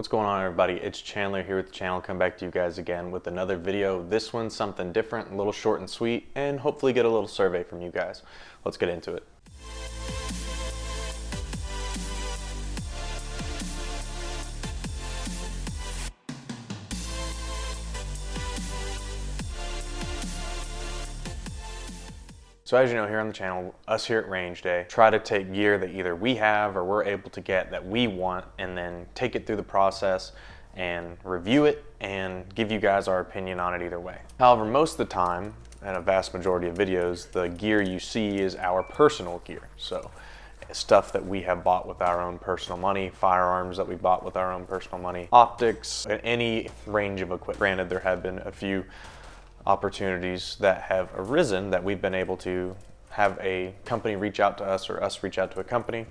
What's going on, everybody? It's Chandler here with the channel. Come back to you guys again with another video. This one's something different, a little short and sweet, and hopefully get a little survey from you guys. Let's get into it. So as you know, here on the channel, us here at Range Day try to take gear that either we have or we're able to get that we want, and then take it through the process and review it and give you guys our opinion on it either way. However, most of the time, and a vast majority of videos, the gear you see is our personal gear. So stuff that we have bought with our own personal money, firearms that we bought with our own personal money, optics, and any range of equipment. Granted, there have been a few opportunities that have arisen that we've been able to have a company reach out to us or us reach out to a company,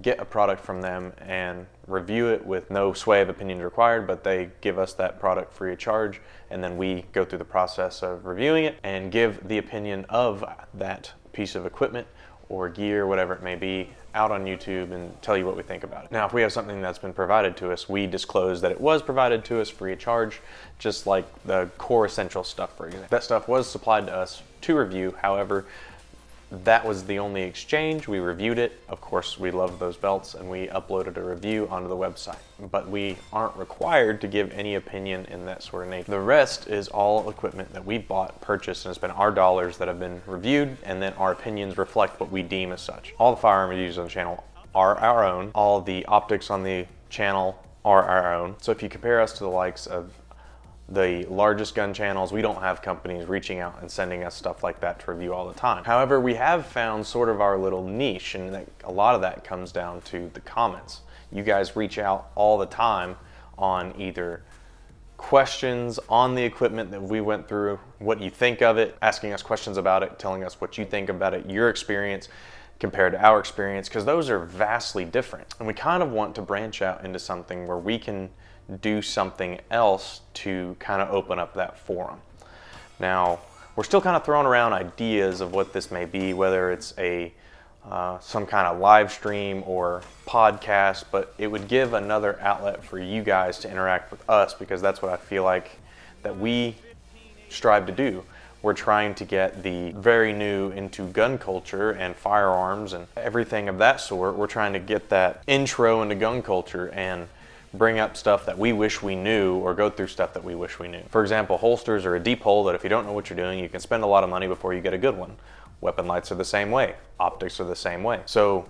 get a product from them and review it with no sway of opinions required, but they give us that product free of charge, and then we go through the process of reviewing it and give the opinion of that piece of equipment or gear, whatever it may be, out on YouTube and tell you what we think about it. Now, if we have something that's been provided to us, we disclose that it was provided to us free of charge, just like the core essential stuff, for example. That stuff was supplied to us to review. However, that was the only exchange. We reviewed it. Of course, we love those belts and we uploaded a review onto the website, but we aren't required to give any opinion in that sort of nature. The rest is all equipment that we bought, purchased, and it's been our dollars that have been reviewed, and then our opinions reflect what we deem as such. All the firearm reviews on the channel are our own. All the optics on the channel are our own. So if you compare us to the likes of the largest gun channels, we don't have companies reaching out and sending us stuff like that to review all the time. However, we have found sort of our little niche, and a lot of that comes down to the comments. You guys reach out all the time on either questions on the equipment that we went through, what you think of it, asking us questions about it, telling us what you think about it, your experience compared to our experience, because those are vastly different. And we kind of want to branch out into something where we can do something else to kind of open up that forum. Now, we're still kind of throwing around ideas of what this may be, whether it's a some kind of live stream or podcast, but it would give another outlet for you guys to interact with us, because that's what I feel like that we strive to do. We're trying to get the very new into gun culture and firearms and everything of that sort. We're trying to get that intro into gun culture and bring up stuff that we wish we knew, or go through stuff that we wish we knew. For example, holsters are a deep hole that if you don't know what you're doing, you can spend a lot of money before you get a good one. Weapon lights are the same way. Optics are the same way. So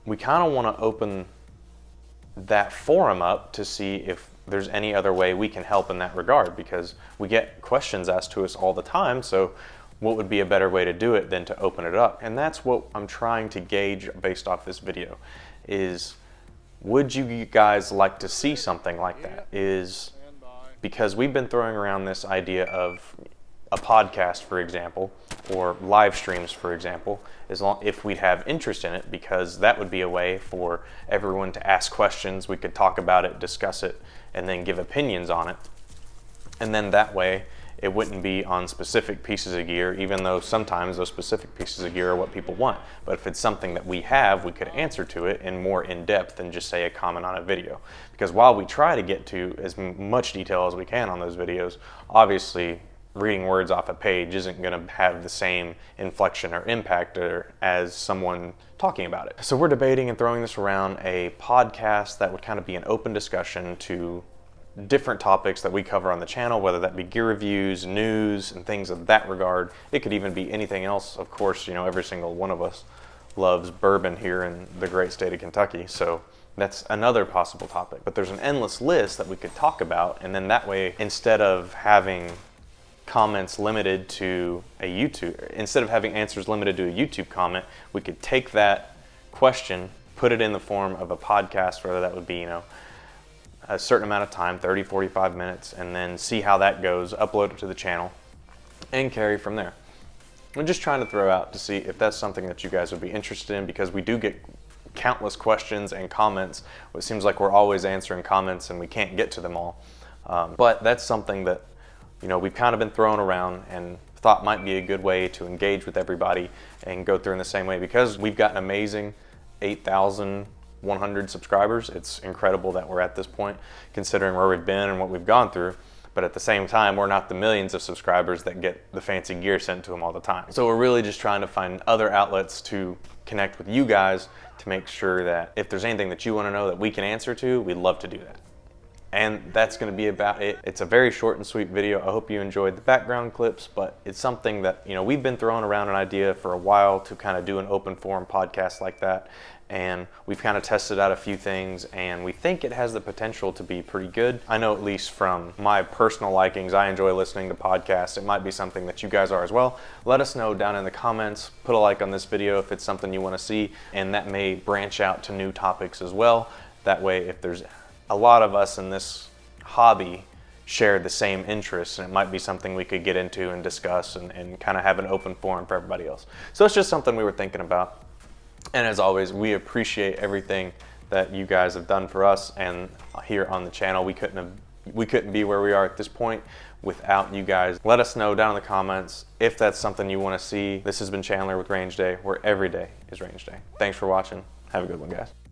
we kind of want to open that forum up to see if there's any other way we can help in that regard, because we get questions asked to us all the time. So what would be a better way to do it than to open it up? And that's what I'm trying to gauge based off this video is, would you guys like to see something like that? Is because we've been throwing around this idea of a podcast, for example, or live streams, for example, if we'd have interest in it, because that would be a way for everyone to ask questions. We could talk about it, discuss it, and then give opinions on it. And then that way, it wouldn't be on specific pieces of gear, even though sometimes those specific pieces of gear are what people want. But if it's something that we have, we could answer to it in more in-depth than just say a comment on a video. Because while we try to get to as much detail as we can on those videos, obviously reading words off a page isn't going to have the same inflection or impact as someone talking about it. So we're debating and throwing this around a podcast that would kind of be an open discussion to different topics that we cover on the channel, whether that be gear reviews, news, and things of that regard. It could even be anything else. Of course, you know, every single one of us loves bourbon here in the great state of Kentucky, so that's another possible topic. But there's an endless list that we could talk about, and then that way, instead of having comments limited to a YouTube, instead of having answers limited to a YouTube comment, we could take that question, put it in the form of a podcast, whether that would be, you know, a certain amount of time, 30, 45 minutes, and then see how that goes, upload it to the channel, and carry from there. I'm just trying to throw out to see if that's something that you guys would be interested in, because we do get countless questions and comments. It seems like we're always answering comments and we can't get to them all. But that's something that, you know, we've kind of been throwing around and thought might be a good way to engage with everybody and go through in the same way, because we've got an amazing 8,000 100 subscribers. It's incredible that we're at this point, considering where we've been and what we've gone through. But at the same time, we're not the millions of subscribers that get the fancy gear sent to them all the time. So we're really just trying to find other outlets to connect with you guys to make sure that if there's anything that you want to know that we can answer to, we'd love to do that. And that's going to be about it. It's a very short and sweet video. I hope you enjoyed the background clips, but it's something that, you know, we've been throwing around an idea for a while to kind of do an open forum podcast like that. And we've kind of tested out a few things, and we think it has the potential to be pretty good. I know, at least from my personal likings, I enjoy listening to podcasts. It might be something that you guys are as well. Let us know down in the comments. Put a like on this video if it's something you want to see, and that may branch out to new topics as well. That way, if there's a lot of us in this hobby share the same interests, and it might be something we could get into and discuss and kind of have an open forum for everybody else. So it's just something we were thinking about. And as always, we appreciate everything that you guys have done for us and here on the channel. We couldn't be where we are at this point without you guys. Let us know down in the comments if that's something you want to see. This has been Chandler with Range Day, where every day is Range Day. Thanks for watching. Have a good one, guys.